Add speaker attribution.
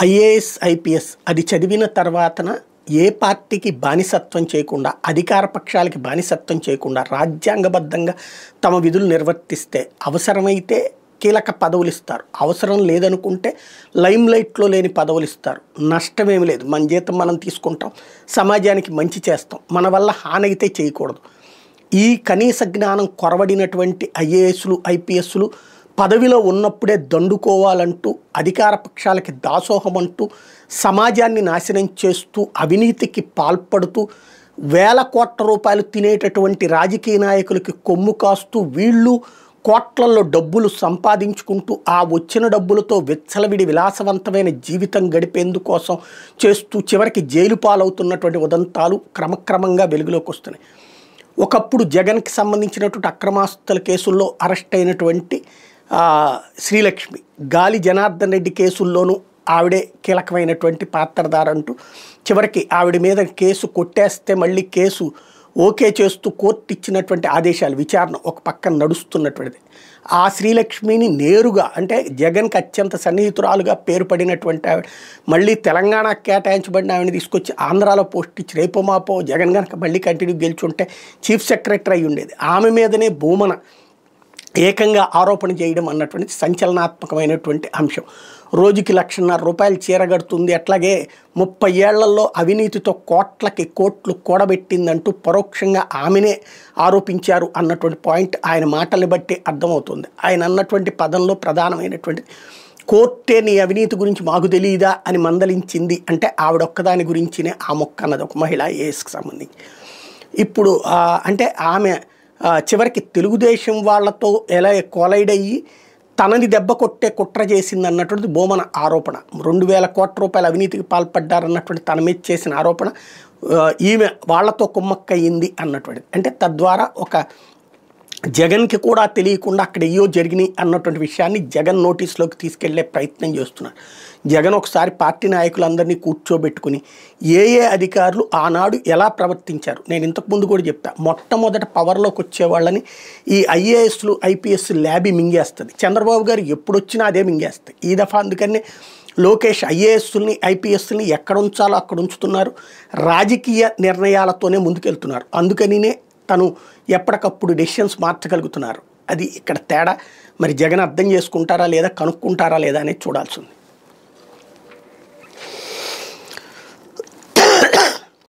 Speaker 1: IAS IPS అది చదివిన తర్వాతన ఏ పార్టీకి బానిసత్వం చేయకుండా అధికార పక్షాలకి బానిసత్వం చేయకుండా రాజ్యాంగబద్ధంగా తమ విధులు నిర్వర్తిస్తే అవసరమైతే కీలక పదవులు ఇస్తారు, అవసరం లేదనుకుంటే లైమ్ లైట్లో లేని పదవులు ఇస్తారు. నష్టమేమి లేదు, మన జీతం మనం తీసుకుంటాం, సమాజానికి మంచి చేస్తాం, మన వల్ల హాని అయితే చేయకూడదు. ఈ కనీస జ్ఞానం కొరవడినటువంటి ఐఏఎస్లు ఐపీఎస్లు పదవిలో ఉన్నప్పుడే దండుకోవాలంటూ అధికార పక్షాలకి దాసోహం అంటూ సమాజాన్ని నాశనం చేస్తూ అవినీతికి పాల్పడుతూ వేల కోట్ల రూపాయలు తినేటటువంటి రాజకీయ నాయకులకి కొమ్ము కాస్తూ వీళ్ళు కోట్లల్లో డబ్బులు సంపాదించుకుంటూ ఆ వచ్చిన డబ్బులతో విచ్చలవిడి విలాసవంతమైన జీవితం గడిపేందుకోసం చేస్తూ చివరికి జైలు పాలవుతున్నటువంటి ఉదంతాలు క్రమక్రమంగా వెలుగులోకి వస్తున్నాయి. ఒకప్పుడు జగన్కి సంబంధించినటువంటి అక్రమాస్తుల కేసుల్లో అరెస్ట్ అయినటువంటి శ్రీలక్ష్మి, గాలి జనార్దన్ రెడ్డి కేసుల్లోనూ ఆవిడే కీలకమైనటువంటి పాత్రధారంటూ చివరికి ఆవిడ మీద కేసు కొట్టేస్తే మళ్ళీ కేసు ఓకే చేస్తూ కోర్టు ఇచ్చినటువంటి ఆదేశాలు విచారణ ఒక పక్కన నడుస్తున్నటువంటిది. ఆ శ్రీలక్ష్మిని నేరుగా అంటే జగన్కి అత్యంత సన్నిహితురాలుగా పేరు పడినటువంటి ఆవిడ మళ్ళీ తెలంగాణ కేటాయించబడిన ఆవిడని తీసుకొచ్చి ఆంధ్రాలో పోస్ట్ ఇచ్చి రేపో మాపో జగన్ కనుక మళ్ళీ కంటిన్యూ గెలుచుంటే చీఫ్ సెక్రటరీ అయి ఉండేది. ఆమె మీదనే భూమన ఏకంగా ఆరోపణ చేయడం అన్నటువంటి సంచలనాత్మకమైనటువంటి అంశం. రోజుకి ₹1,50,000 చీరగడుతుంది, అట్లాగే 30 ఏళ్లలో అవినీతితో కోట్లకి కోట్లు కూడబెట్టిందంటూ పరోక్షంగా ఆమెనే ఆరోపించారు అన్నటువంటి పాయింట్ ఆయన మాటల్ని బట్టి అర్థమవుతుంది. ఆయన అన్నటువంటి పదంలో ప్రధానమైనటువంటి కోర్టే నీ అవినీతి గురించి మాకు తెలియదా అని మందలించింది అంటే ఆవిడొక్కదాని గురించినే ఆ మొక్క అన్నది ఒక మహిళ ఏఎస్కి సంబంధించి. ఇప్పుడు అంటే ఆమె చివరికి తెలుగుదేశం వాళ్లతో ఎలా కొలైడ్ అయ్యి తనని దెబ్బ కొట్టే కుట్ర చేసింది అన్నటువంటిది బోమన ఆరోపణ. 2,000 కోట్ల రూపాయల అవినీతికి పాల్పడ్డారన్నటువంటి తన మీద చేసిన ఆరోపణ ఈమె వాళ్లతో కుమ్మక్కయింది అన్నటువంటిది. అంటే తద్వారా ఒక జగన్కి కూడా తెలియకుండా అక్కడ ఏయో జరిగినాయి అన్నటువంటి విషయాన్ని జగన్ నోటీస్లోకి తీసుకెళ్లే ప్రయత్నం చేస్తున్నారు. జగన్ ఒకసారి పార్టీ నాయకులందరినీ కూర్చోబెట్టుకుని ఏ అధికారులు ఆనాడు ఎలా ప్రవర్తించారు, నేను ఇంతకుముందు కూడా చెప్పా, మొట్టమొదట పవర్లోకి వచ్చేవాళ్ళని ఈ ఐఏఎస్లు ఐపీఎస్ ల్యాబీ మింగేస్తుంది. చంద్రబాబు గారు ఎప్పుడొచ్చినా అదే మింగేస్తాయి. ఈ దఫా అందుకనే లోకేష్ ఐఏఎస్ని ఐపీఎస్ని ఎక్కడ ఉంచాలో అక్కడ ఉంచుతున్నారు, రాజకీయ నిర్ణయాలతోనే ముందుకెళ్తున్నారు. అందుకనినే తను ఎప్పటికప్పుడు డెసిషన్స్ మార్చగలుగుతున్నారు. అది ఇక్కడ తేడా. మరి జగన్ అర్థం చేసుకుంటారా లేదా, కనుక్కుంటారా లేదా అనేది చూడాల్సి ఉంది.